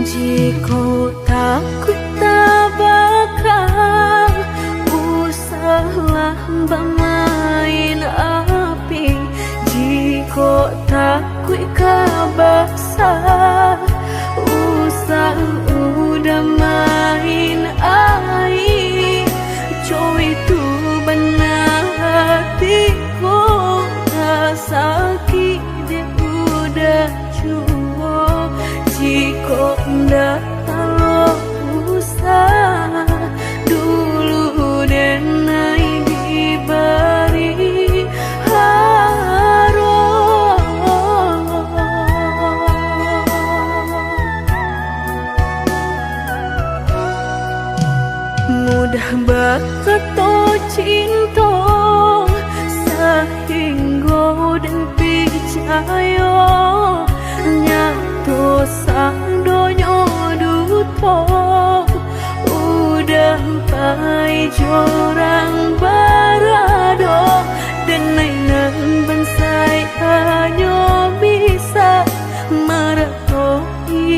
Jika takut tak bakal usahlah bermain api. Jika takut kabasa usah udah main air. Coba itu benar hatiku tak sakit dia udah cuma. Jika ndak kalau usah dulu dan naik diberi harum. Mudah berkata cinta sehingga dan percaya nyatu sang donya duto udah pai jorang barado dan nainan bensai hanya bisa meratoi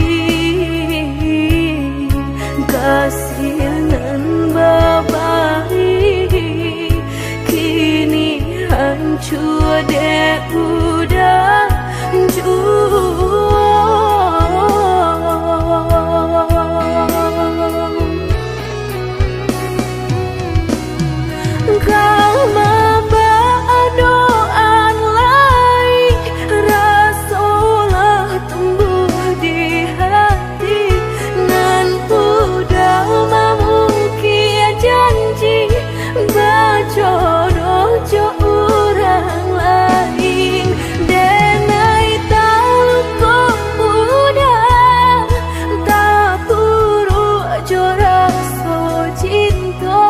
kasihanan babai kini hancur deh udah kau membawa doan lain rasulah tumbuh di hati nan udah memukir janji berjodoh jo orang lain. Denai tahu kau udah tak buru jo rasa cinta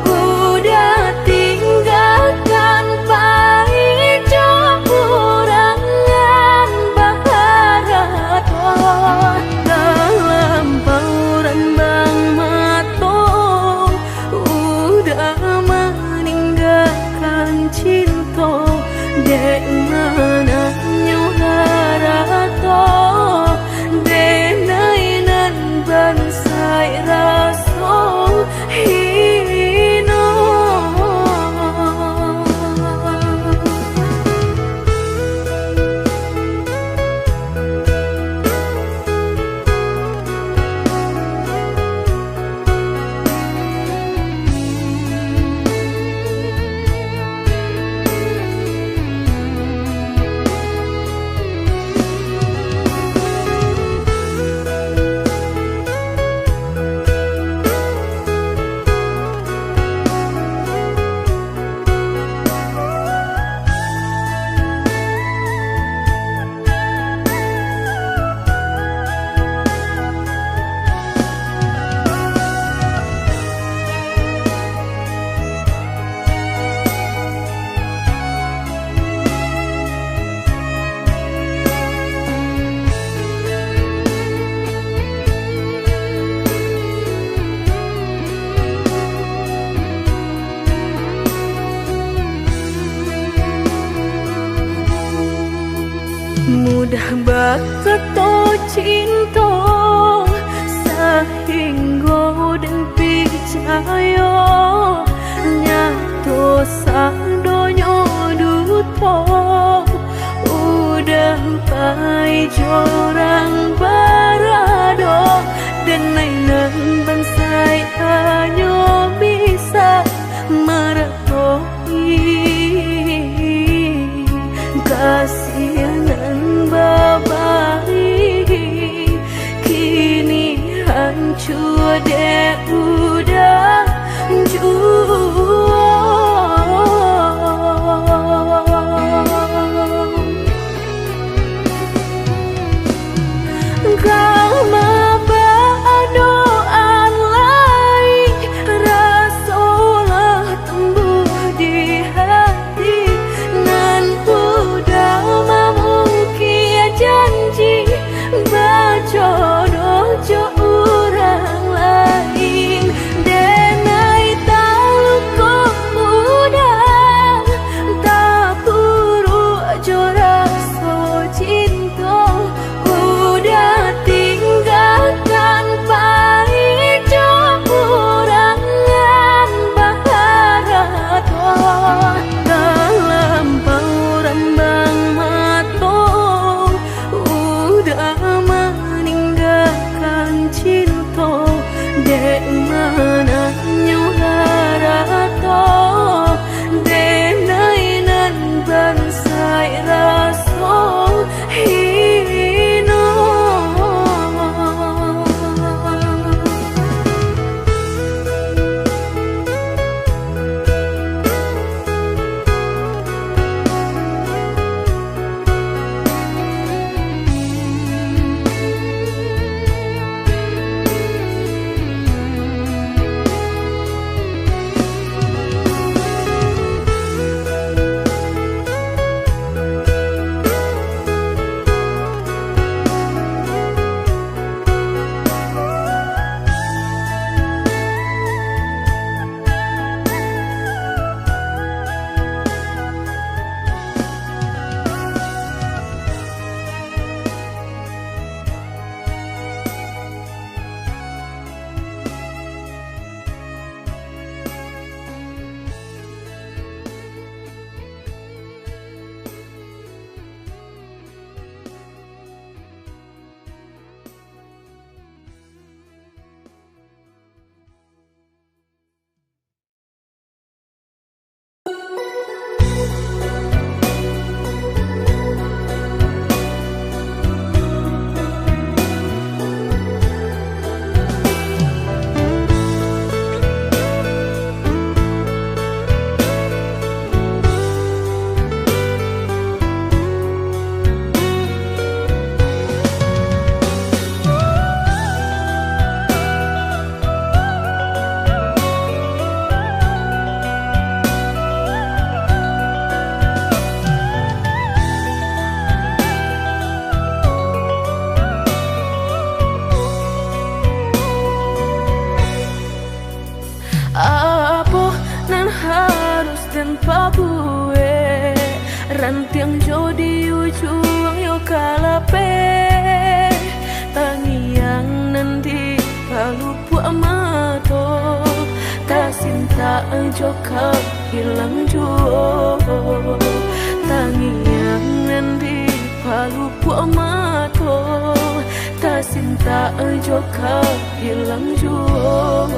udah tinggalkan pai jo urangan baharato dalam pauran bang mato udah meninggalkan cinta dek mana nyuharato denai nan bansai raso hino. Mudah berkata cinta sehingga dan percaya nyatu sang donya duto udah pai jorang barado dan nainan bansai hanya bisa meratoi kasihanan babai kini hancur deh udah kau membawa doan lain rasulah tumbuh di hati nan udah memukir janji berjodoh jo orang lain. tiang jodi ujung yo kalape tangiang nanti kalau buat mato tak cinta joka hilang juo tangiang nanti kalau buat mato tak cinta joka hilang juo.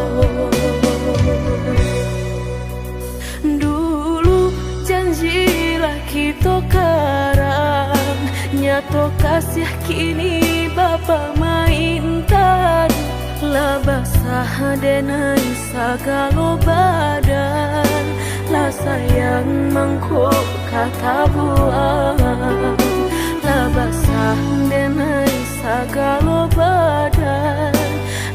Dulu janjilah kita karang nyato kasih kini Bapa mainkan lah basah denai sagalo badan lah sayang mangkok kata buang lah basah denai sagalo badan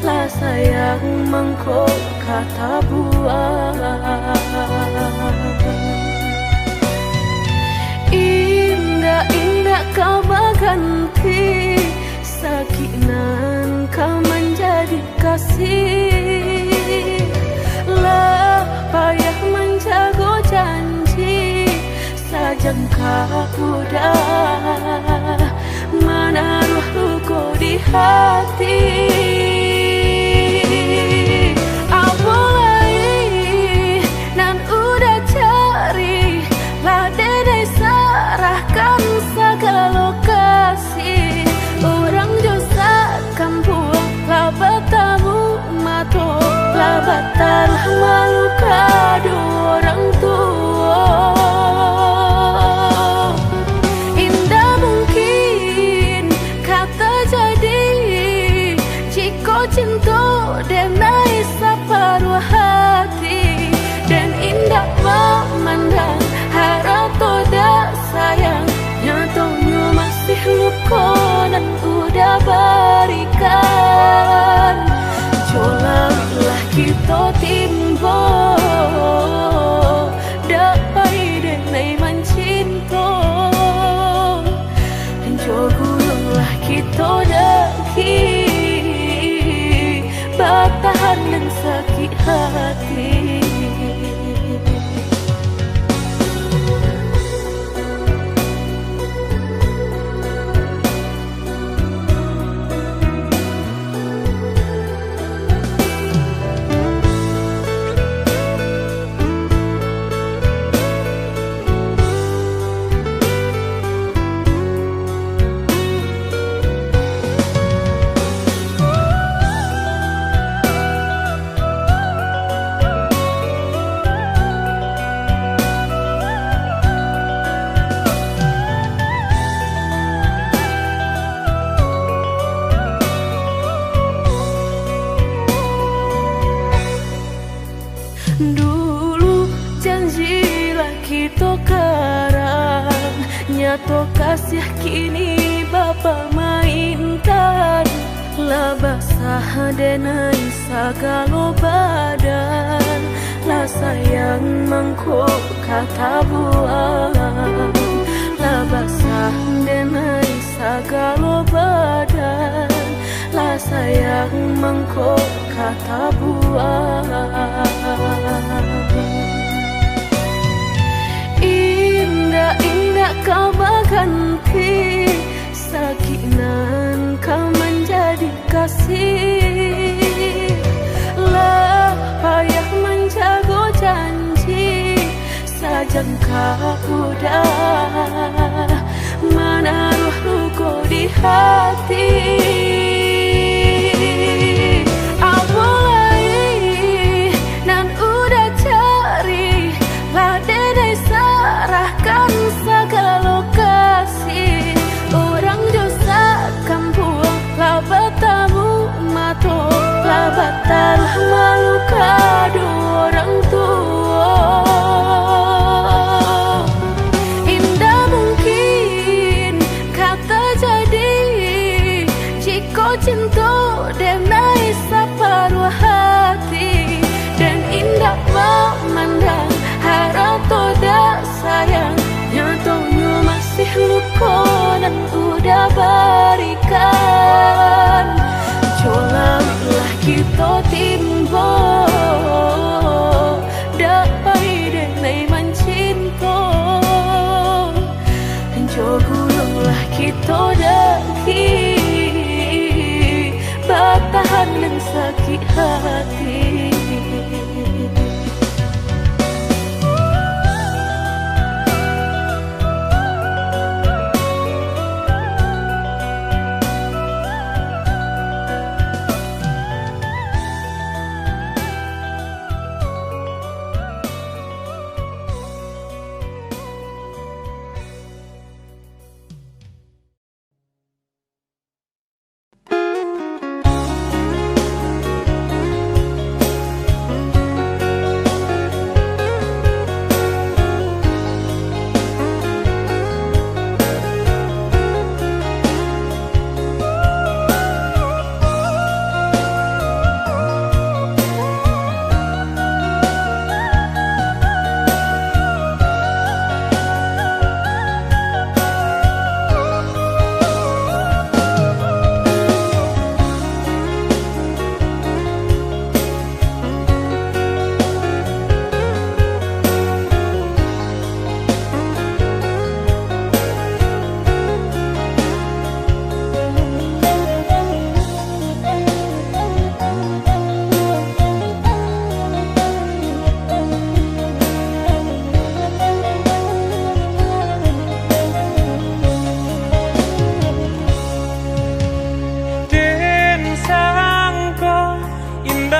lah sayang mangkok kata buang. Indah-indah kau berganti sakinan kau menjadi kasih lah payah menjaga janji sajangka udah menaruh luka di hati. Apalagi nan udah cari lah dedek serahkan segala kasih orang josa kampung lah bertamu mato lah batal malu kado orang tua. Indah mungkin kata jadi jika cinta denai separuh hati dan indah memandang harap toda sayang nyatanya masih luka dan udah berikan jolalah kita timbo dapai denai mencinta jogulah kita daki bertahan dan sakit hati. Dulu janjilah kita karang nyato kasih kini Bapa mainkan lah basah denai sagalo badan lah sayang mangkok kata buang lah basah denai sagalo badan lah sayang mangkok kata buang. Indah-indah kau berganti sakinan kau menjadi kasih lah payah menjaga janji sajangka udah menaruh luka di hati. Apalagi nan udah cari lah dedek serahkan segala kasih orang josa kampung lah bertamu mato lah batal malu kado orang tua. Indah mungkin kata jadi jika cinta denai separuh hati dan indah memandang harap toda sayang nyatanya masih luka dan udah berikan jolalah kita timbo dapai denai mencinta gulunglah kita daki bertahan dan sakit hati.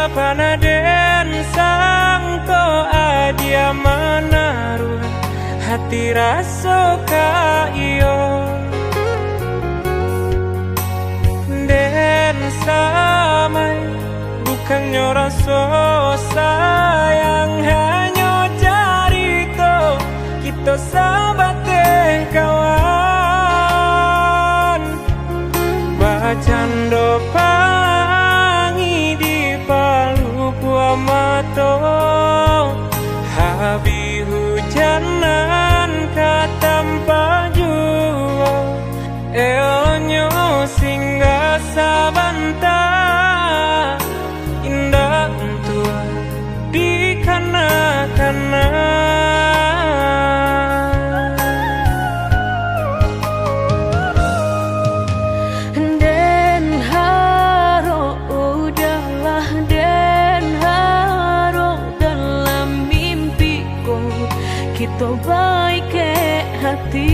Panaden sangko adia menaruh hati rasa ka iyo den samai bukan rasa sayang hanya carito kita sabate kawan bacando pangi di palu mato habi hujanan katampa jua elonyo singgah sabanta indah tua di kana-kana kita baik ke hati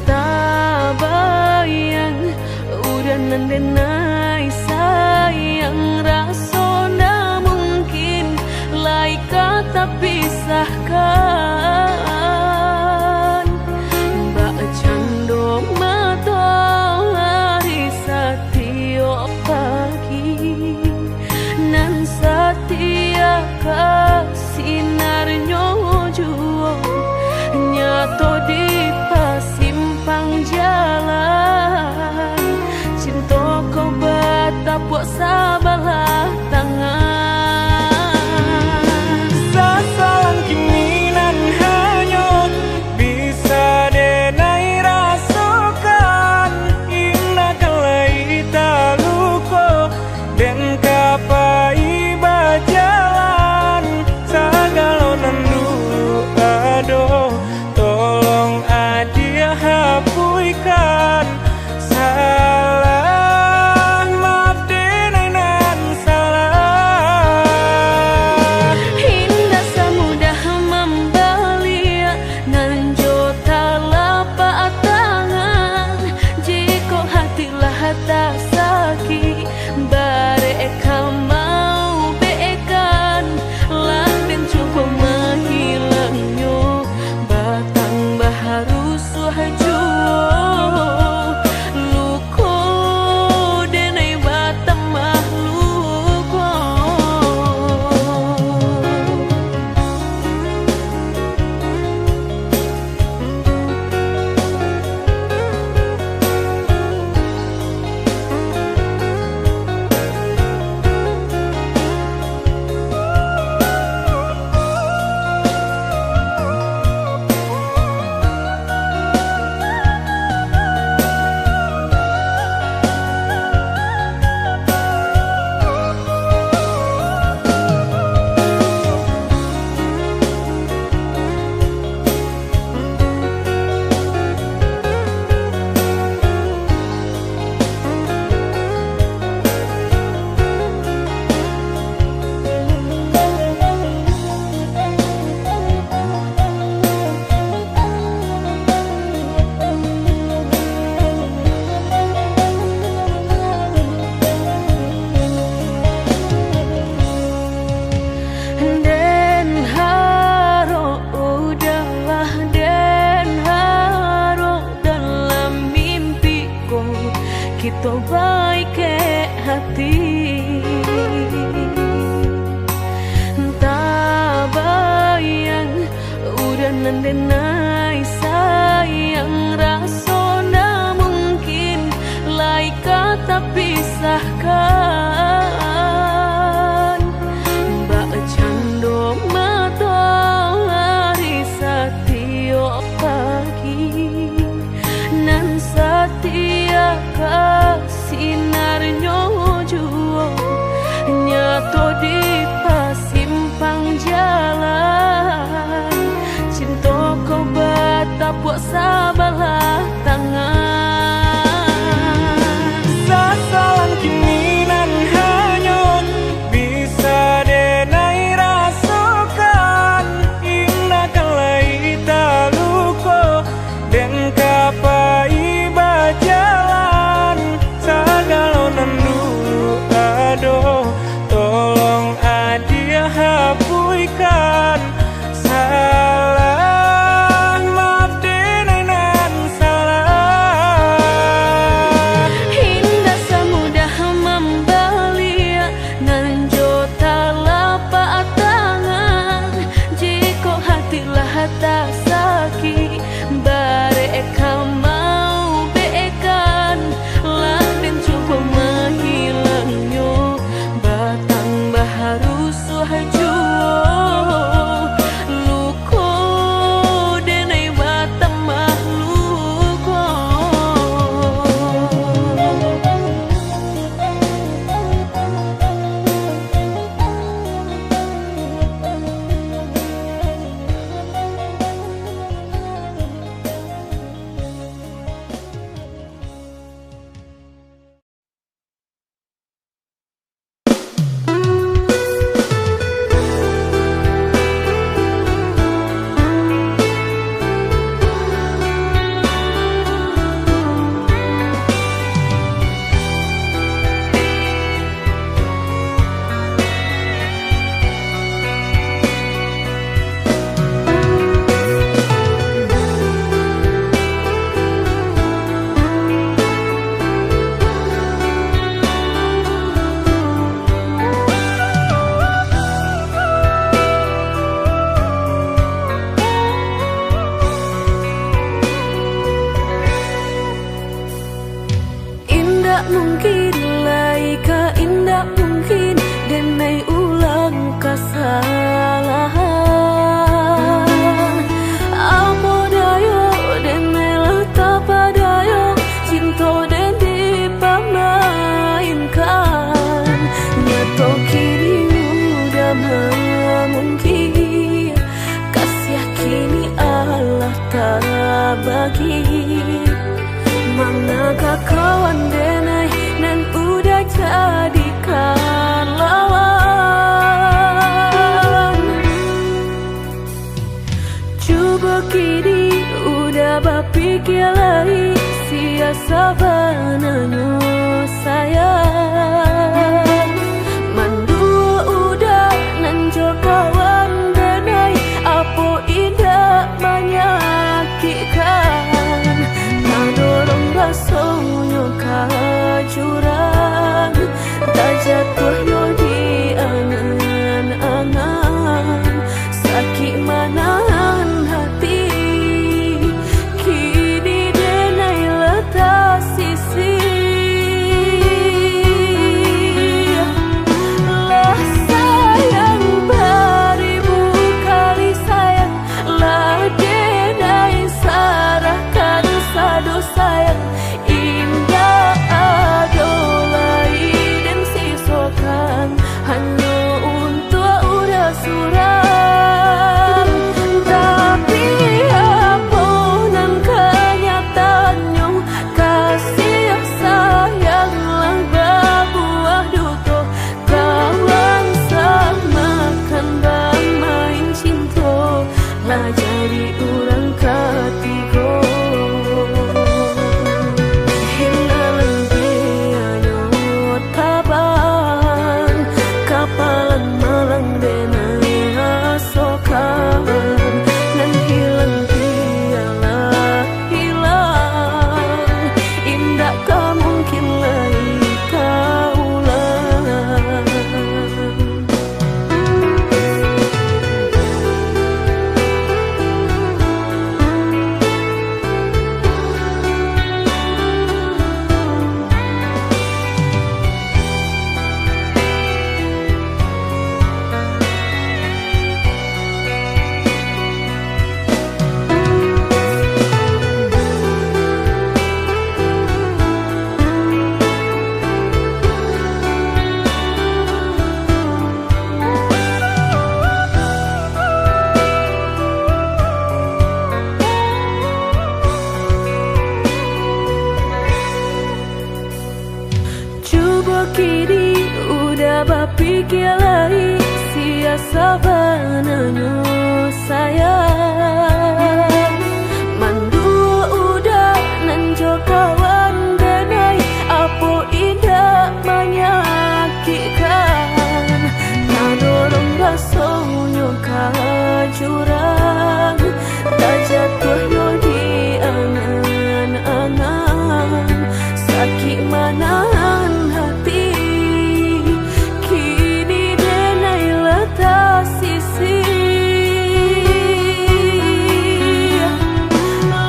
tak bayang udah nandenai sayang rasa na mungkin lai kata pisahkan mbak cando mata hari setiap pagi nan setia sinarnya jua nyato di pasimpang jalan cinta kau batapuk sabalah tangan sasalan kiminan hanyut bisa denai rasukan indah kelai taluko dan kapai bajalan sagalonan dulu aduh tolong adia hapuikan salah maaf denainan salah indah semudah membelia nan jota lapak tangan jika hatilah tak sakit bareka mau beekan lah dan cukup menghilangnya batang baharu suhaju luko denai batang makhluk to baik ke hati. Tak bayang udah nandenai sayang rasona mungkin lai kata pisahkan. Mbak cando matahari setiap pagi nan setia kasinarnya juo nyato di pasimpang jalan. Cinta kau batapuk sabalah tangan. Sasalan kini nan hanyut bisa denai rasakan. Indah kalai taluko dan kapai bajalan. Sagalo nan dulu aduh tolong adia hapuikan. Salah maaf denai nan salah. Hingga semudah membelia nan jota lapak tangan. Jika hatilah tak sakit bareka mau beekan. Laden coba menghilangnya batang baharu suhajuo. Luko denai batang mahluko. Indah mungkin laika indah mungkin denai ulang kesalahan. Apa dayo denai letak padayo cinta den dipamainkan. Nyato kini udah mungkin kasih kini Allah tak bagi. Manakah kawan denai nan udah jadikan lawan. Coba kini udah berpikir lagi siasa bananya sayang. Mandua udah nan jo kawan denai apa indah menyakitkan. Dorong rasanya kajurang tak jatuh yo di angan-angan. Sakit manahan hati kini denai letak sisi. Lah sayang beribu kali sayang. Lah denai sarahkan sadu sayang. Indah adolai dan sisokan kialai sia sabananyo sayang mandu udah nanjo kawan denai apo indah menyakitkan nadorong rasonyo kajurang tak jatuhnya di angan-angan sakit manahan hati kini denai letak sisi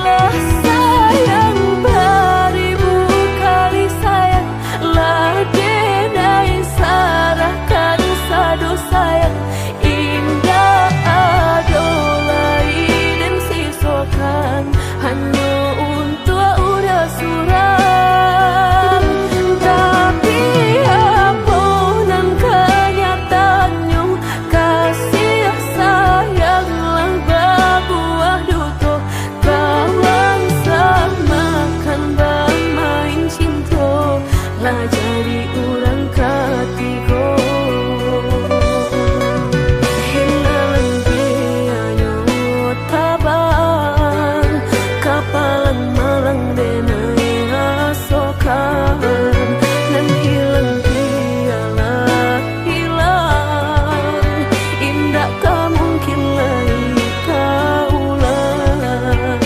lah sayang beribu kali sayang lah denai sarahkan sadu sayang indah adolai dan sisokan hanya untuk udah suram tapi apunan kenyataannya kasih sayang lang berbuah duto kawan samakan bermain cinta lah jadi orang ketiga hilang dianya tabang kapalan malang denai asokan dan hilang dialah hilang indah tak mungkin lagi kaulang.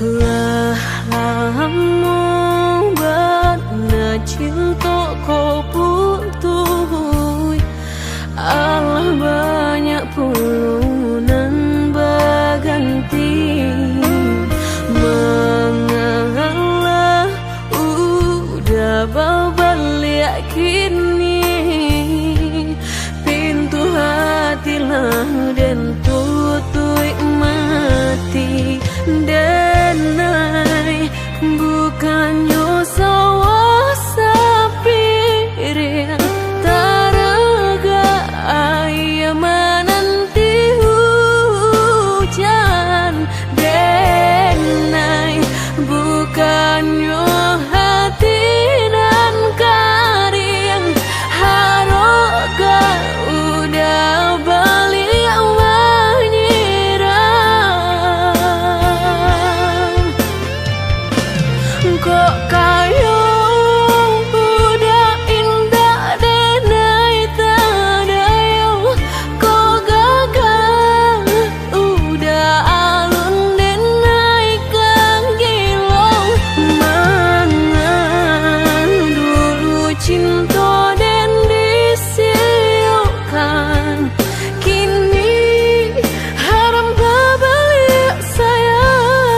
Lah lama bana cinta kau putus Allah banyak pulunan berganti mengalah udah berbalik kini pintu hatilah dan tutup mati denai bukannya sawah sapirin taraga ayam menanti hujan denai bukannya hati dan karing haroga udah balik kok kayo udah indah denai tadayo kok gagal udah alun denai kang gilong mangan dulu cinta dan disiukan kini haram babalik sayang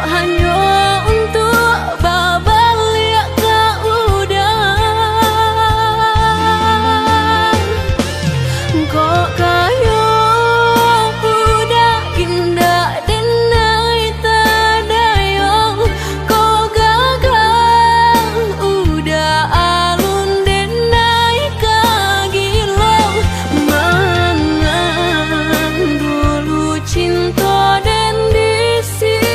hanya untuk babalik ke udang. Kok kayo udah indah denai tadayong, kok gagal udah alun denai kagilong. Mangan dulu cinta dan disiokan,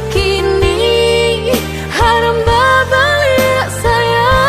kini haram babalik sayang.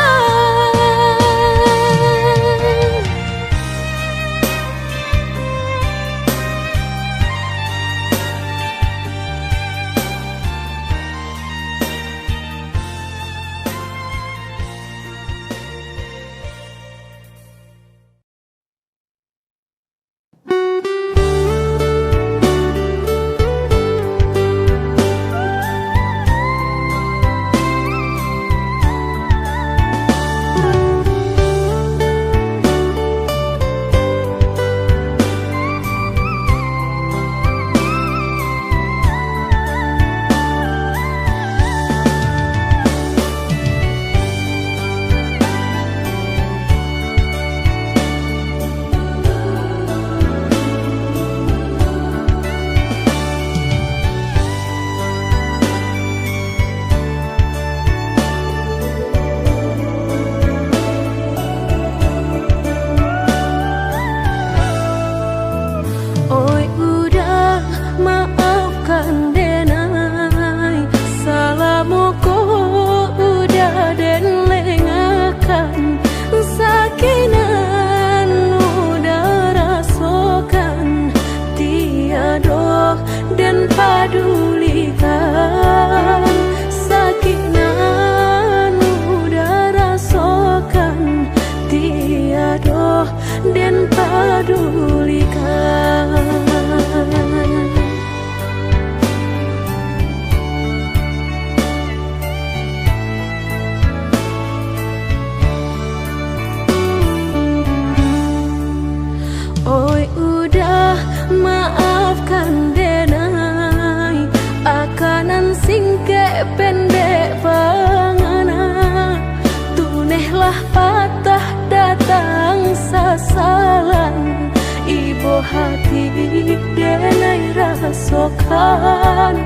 Oi udah maafkan denai, salamu kok udah den lengakan, sakinan udah rasakan, tiada dan padulikan. Sakinan udah rasakan, tiada dan padulikan. Oi udah maafkan denai, akanan singke pendek pangana, tunehlah patah datang sasalan, ibu hati denai rasakan,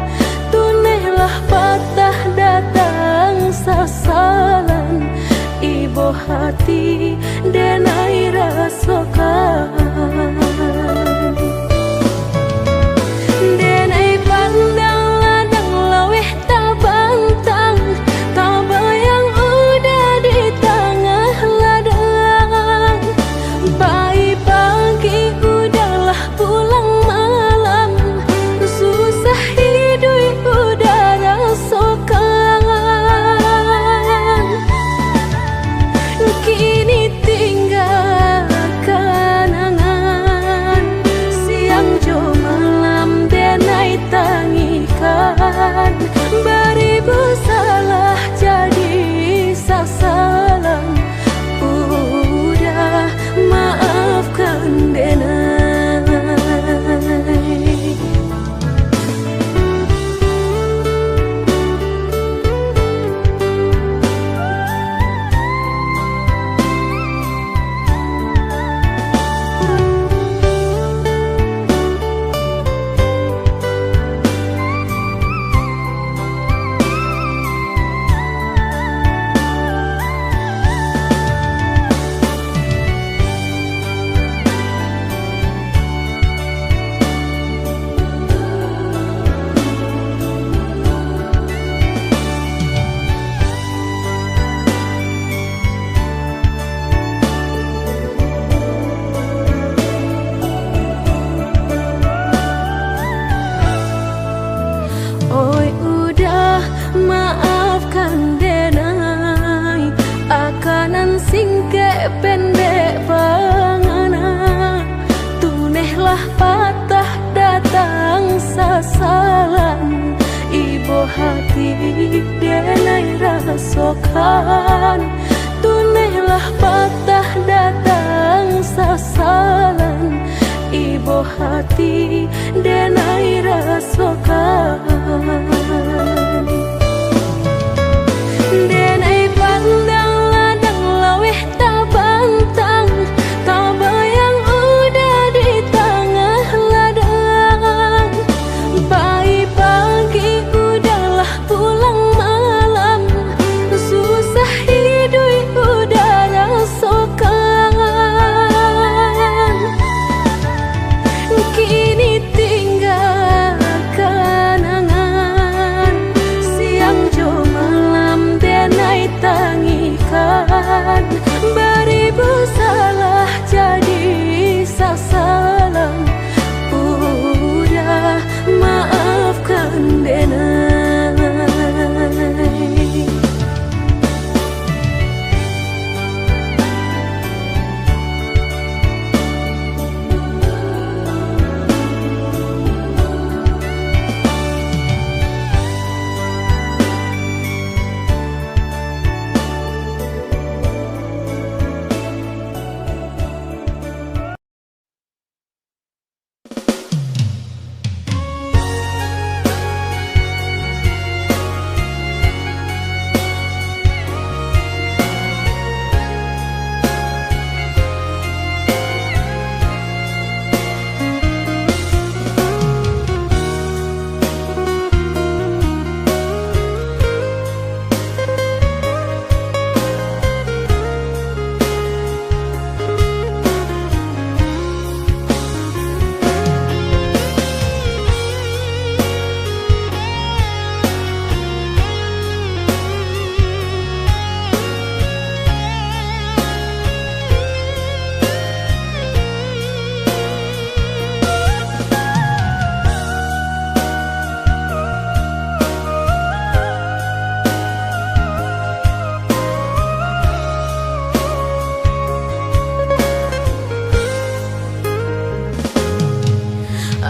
tunehlah patah datang sasalan, ibu hati denai rasakan. Denai pandang ladang laweh tak bantang, tak bayang udah di tengah ladang. Pagi udahlah pulang malam, susah hidup udah rasakan. Kini tinggal kenangan, siang jo malam denai tangikan, beribu salah jadi sasalan, udah maafkan denai. Oi udah maafkan denai, akanan singke pendek pangana, tunehlah patah datang sasalan, ibu hati denai rasakan, tunehlah patah datang sasalan, ibu hati denai rasakan. rasakan. Denai pandang ladang laweh tak bantang, tak bayang udah di tengah ladang. Pagi udahlah pulang malam, susah hidup udah rasakan. Kini tinggal kenangan, siang jo malam denai tangikan. Beribu salah jadi sasalang, udah maafkan denai.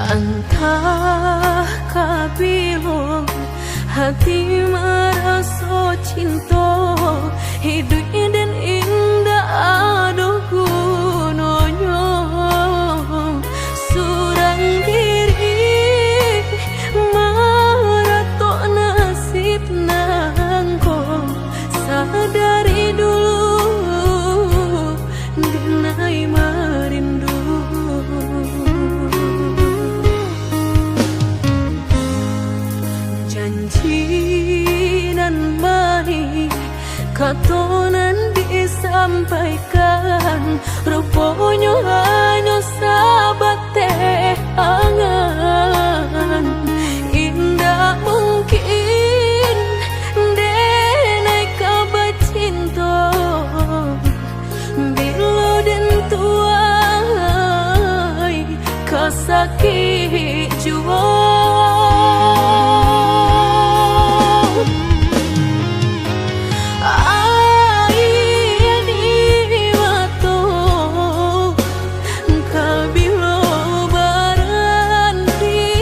Entah kabilong hati merasa cinta, hidup dan indah aduh gunanya. Surang diri maratok nasib nangko, sadari dulu denai merindu. Janji nan manis katonan disampaikan, rupanya hanya sahabat teh angan. Indah mungkin denai kabar cinta, bila den tuai kasakit jua. Kabilo baranti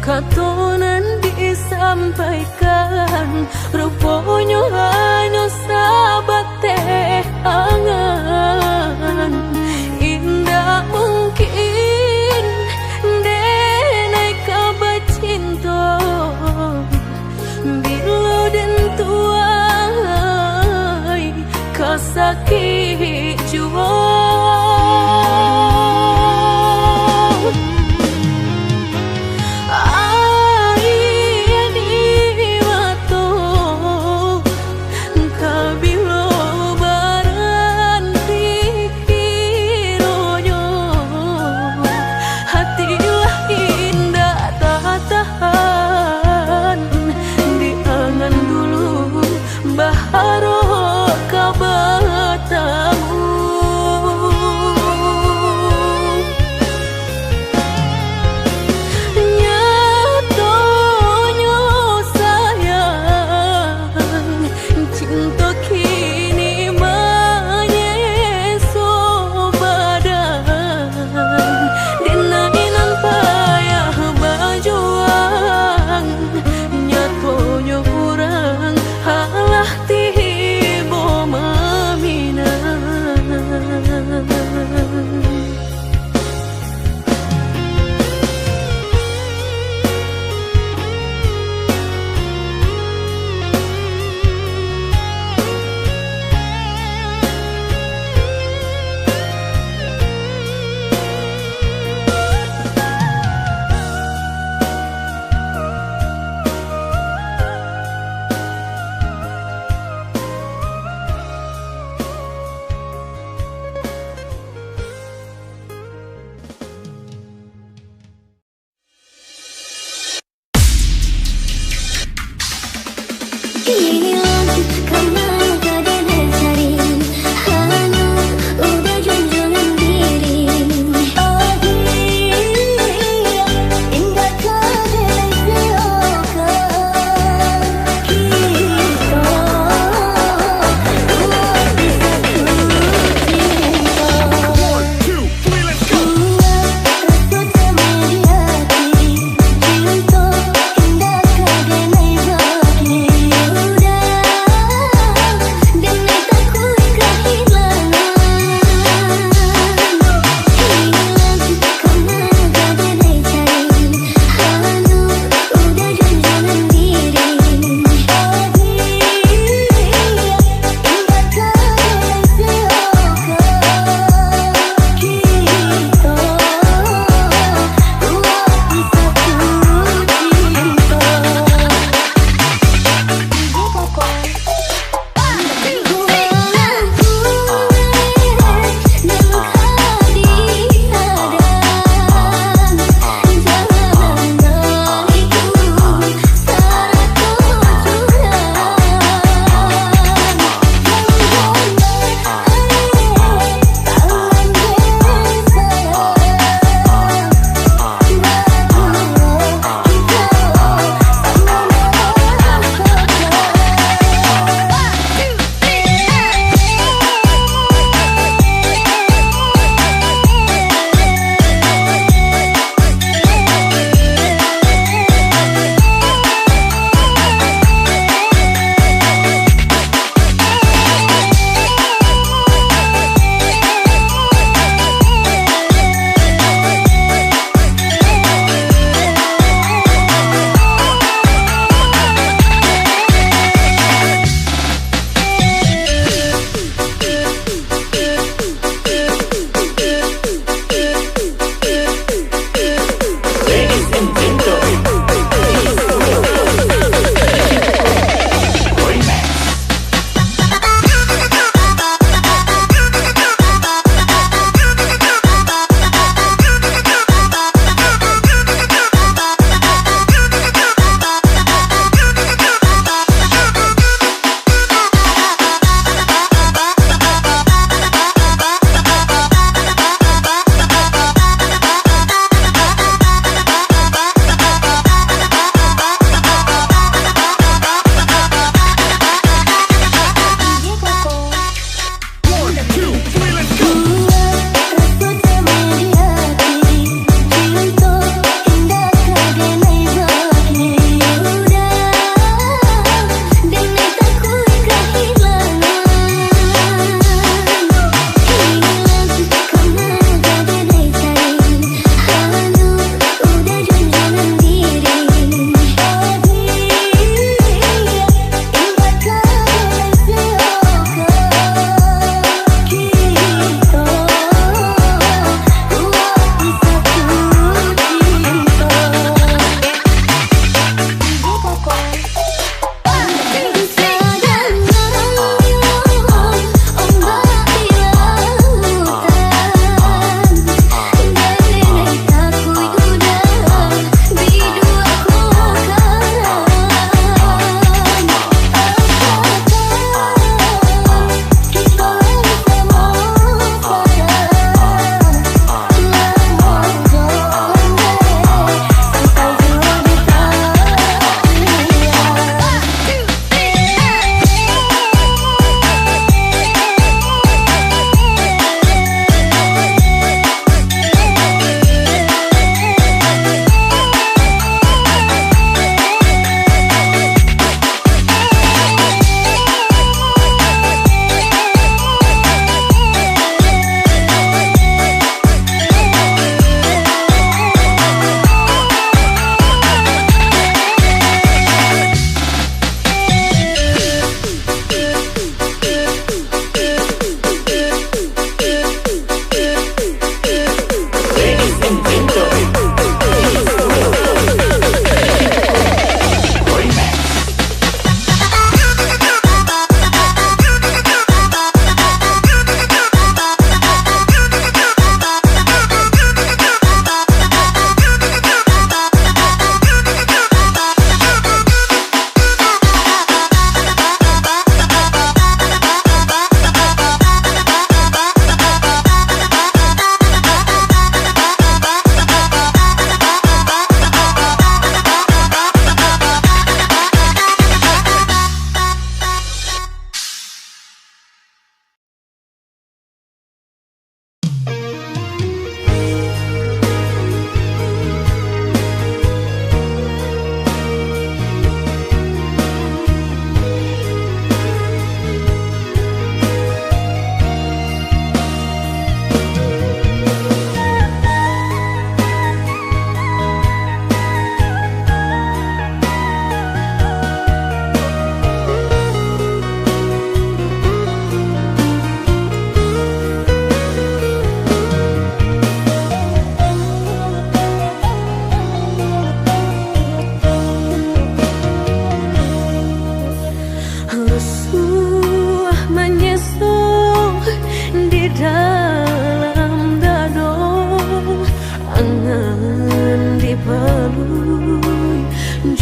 katonan disampaikan, rupanya hanya sahabat teh angan. Indah mungkin denai kabar cinta bila den tuai kasakit jua.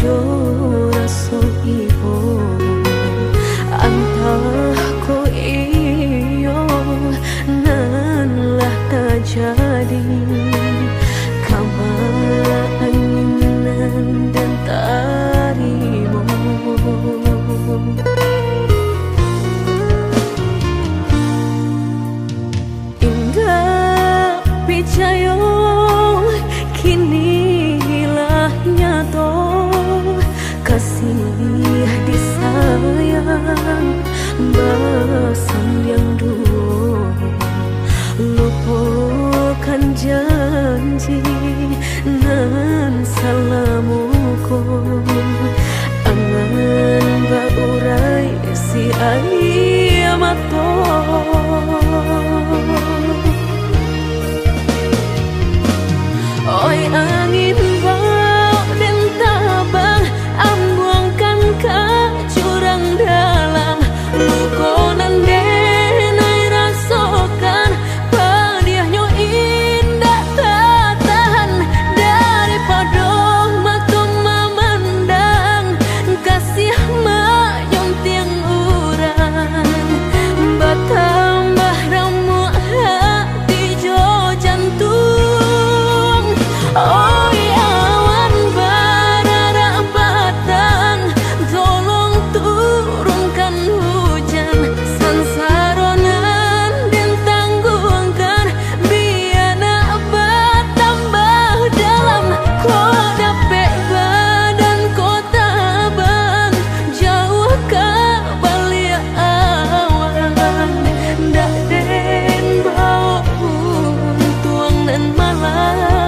jo raso ibo antah ko iyo nan lah terjadi keinginan dan tarimu. Indah picayo kini hilah nyato kasih disayang basan yang dulu lupakan janji nan salamuku angan baurai si ayamato. Oi angin bau dan tabang ambuangkan ke jurang dalam lukonan denai rasakan pedihnya indah tak tahan daripada matung memandang kasih menyunting urang bertambah ramu hati jo jantung. Oi awan barara batang tolong turunkan hujan sansaronan dan tanggungkan biana bertambah dalam kau dapet badan kota bang jauh ke balik awan dak den bau tuang dan malam.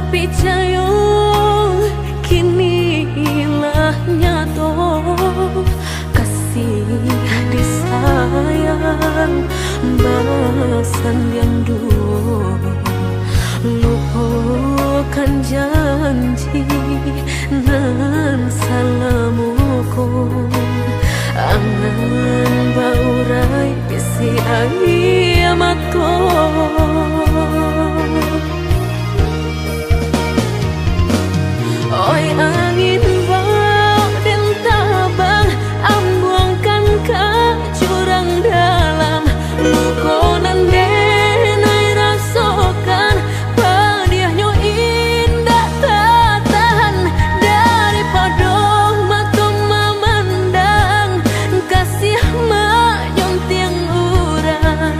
Picayo kini hilah nyato kasih disayang basan yang dulu lupakan janji nan salamuku angan baurai bisi ayamato. Oi angin bau dan tabang ambuangkan ke jurang dalam lukonan denai rasakan pedihnya indah tak tahan daripada matung memandang kasih menyunting urang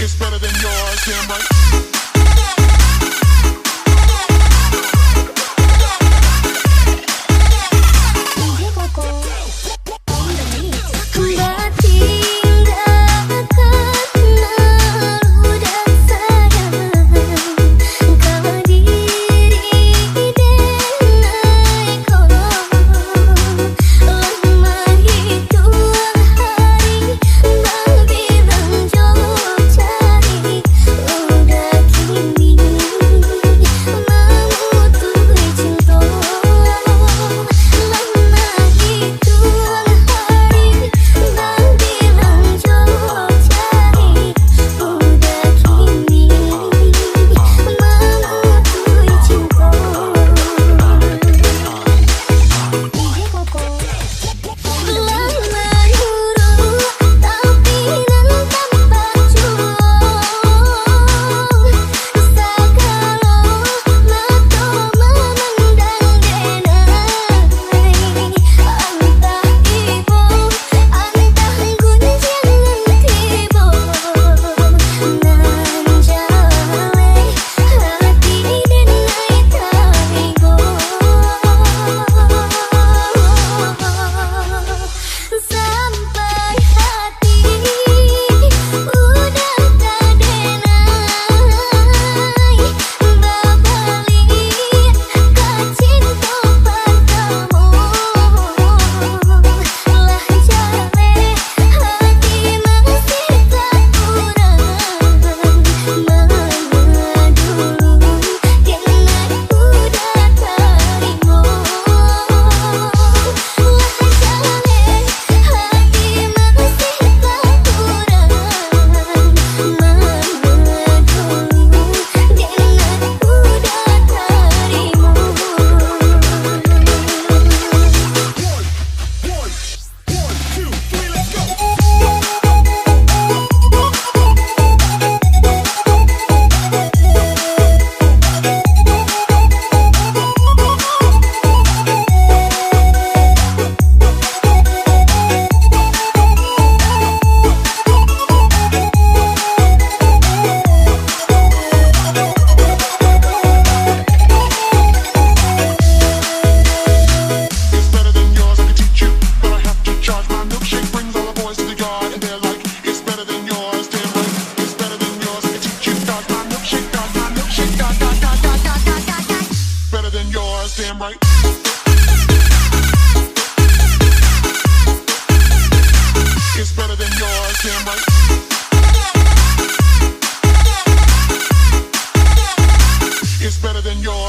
It's better than yours, damn right.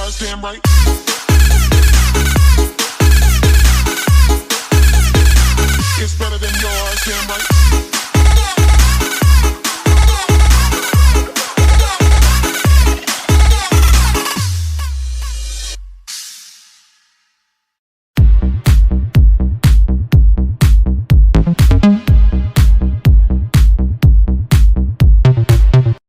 goddamn right.